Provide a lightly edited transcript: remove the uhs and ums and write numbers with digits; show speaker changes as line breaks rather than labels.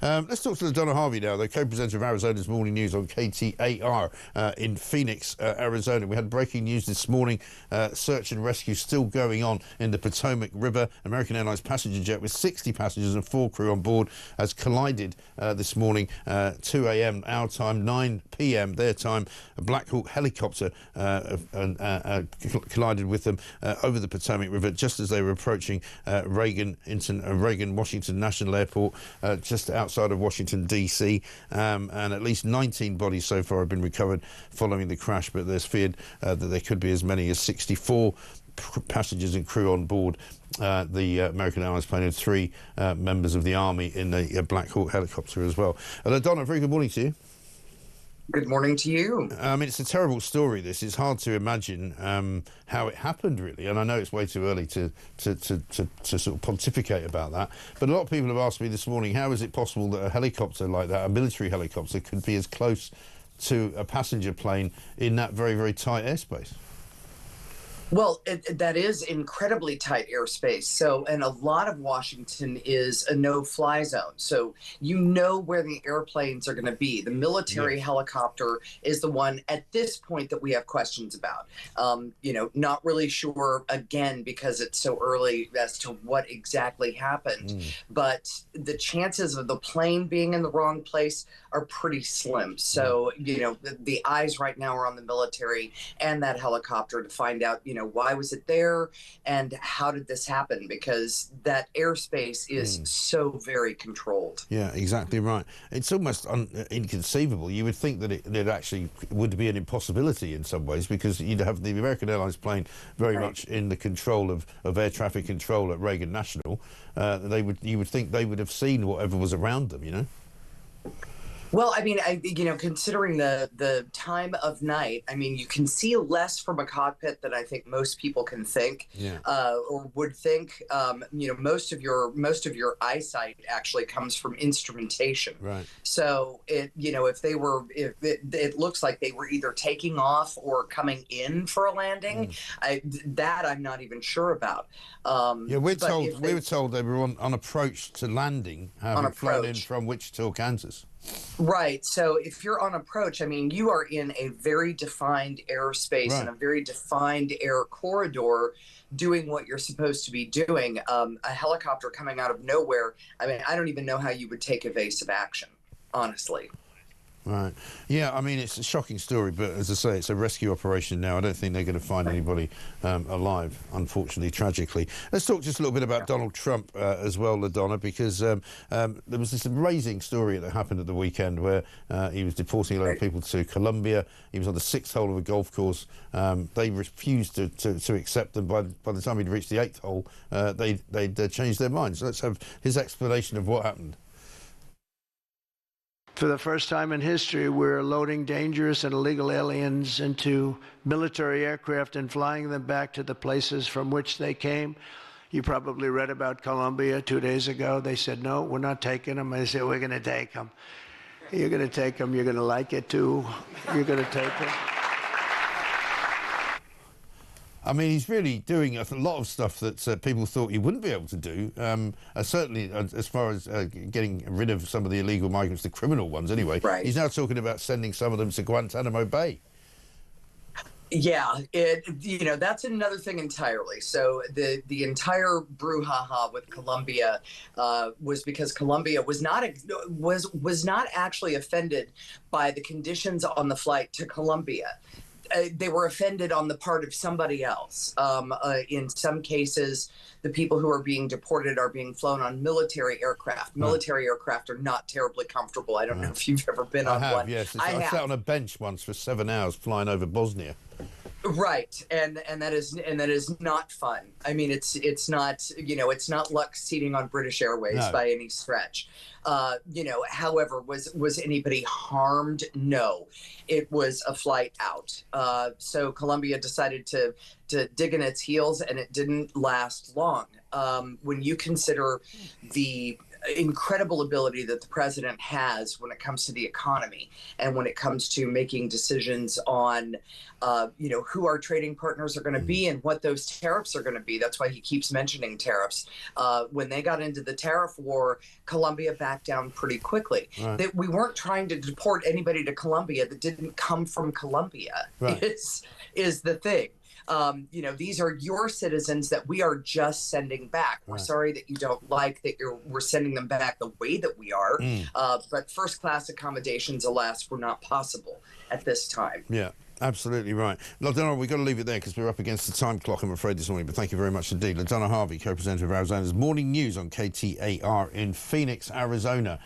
Let's talk to Ladona Harvey now, the co-presenter of Arizona's Morning News on KTAR in Phoenix, Arizona. We had breaking news this morning. Search and rescue still going on in the Potomac River. American Airlines passenger jet with 60 passengers and 4 crew on board has collided this morning, 2 a.m. our time, 9 p.m. their time. A Black Hawk helicopter collided with them over the Potomac River just as they were approaching Reagan Washington National Airport, just outside of Washington, D.C., and at least 19 bodies so far have been recovered following the crash, but there's feared that there could be as many as 64 passengers and crew on board the American Airlines plane, and 3 members of the Army in the Black Hawk helicopter as well. Donna, very good morning to you.
Good morning to you.
I mean, it's a terrible story, this. It's hard to imagine how it happened, really. And I know it's way too early to sort of pontificate about that. But a lot of people have asked me this morning, how is it possible that a helicopter like that, a military helicopter, could be as close to a passenger plane in that very, very tight airspace?
Well, that is incredibly tight airspace. So, and a lot of Washington is a no-fly zone. So you know where the airplanes are going to be. The military helicopter is the one at this point that we have questions about. Not really sure, again, because it's so early as to what exactly happened. But the chances of the plane being in the wrong place are pretty slim. So, the eyes right now are on the military and that helicopter to find out, why was it there and how did this happen? Because that airspace is so very controlled.
Yeah, exactly right. It's almost inconceivable. You would think that it actually would be an impossibility in some ways, because you'd have the American Airlines plane very much in the control of air traffic control at Reagan National. You would think they would have seen whatever was around them,
Well, I mean, considering the time of night, I mean, you can see less from a cockpit than I think most people can think, or would think. Most of your eyesight actually comes from instrumentation.
Right.
So it looks like they were either taking off or coming in for a landing. That I'm not even sure about.
We were told they were on approach to landing, having flown in from Wichita, Kansas.
Right. So if you're on approach, I mean, you are in a very defined airspace and a very defined air corridor doing what you're supposed to be doing. A helicopter coming out of nowhere, I mean, I don't even know how you would take evasive action, honestly.
Right. Yeah, I mean, it's a shocking story, but as I say, it's a rescue operation now. I don't think they're going to find anybody alive, unfortunately, tragically. Let's talk just a little bit about Donald Trump as well, Ladonna, because there was this amazing story that happened at the weekend where he was deporting a lot of people to Colombia. He was on the 6th hole of a golf course. They refused to accept them. By the time he'd reached the 8th hole, they'd changed their minds. So let's have his explanation of what happened.
For the first time in history, we're loading dangerous and illegal aliens into military aircraft and flying them back to the places from which they came. You probably read about Colombia 2 days ago. They said, no, we're not taking them. I said, we're going to take them. You're going to take them. You're going to like it, too. You're going to take them.
I mean, he's really doing a lot of stuff that people thought he wouldn't be able to do. Certainly, as far as getting rid of some of the illegal migrants, the criminal ones anyway.
Right.
He's now talking about sending some of them to Guantanamo Bay.
Yeah, that's another thing entirely. So the entire brouhaha with Colombia was because Colombia was not actually offended by the conditions on the flight to Colombia. They were offended on the part of somebody else. In some cases, the people who are being deported are being flown on military aircraft. Military aircraft are not terribly comfortable. I don't know if you've ever been on one.
Yes. I sat on a bench once for 7 hours flying over Bosnia.
Right, and that is not fun. I mean, it's not luxe seating on British Airways by any stretch. However, was anybody harmed? No, it was a flight out. So Colombia decided to dig in its heels, and it didn't last long. When you consider the incredible ability that the president has when it comes to the economy and when it comes to making decisions on, who our trading partners are going to be and what those tariffs are going to be. That's why he keeps mentioning tariffs. When they got into the tariff war, Colombia backed down pretty quickly.
Right.
That we weren't trying to deport anybody to Colombia that didn't come from Colombia.
Right.
Is the thing. These are your citizens that we are just sending back. We're sorry that you don't like that we're sending them back the way that we are. But first class accommodations, alas, were not possible at this time.
Yeah. Absolutely right. Ladona, we've got to leave it there because we're up against the time clock, I'm afraid, this morning. But thank you very much indeed. Ladona Harvey, co-presenter of Arizona's Morning News on KTAR in Phoenix, Arizona.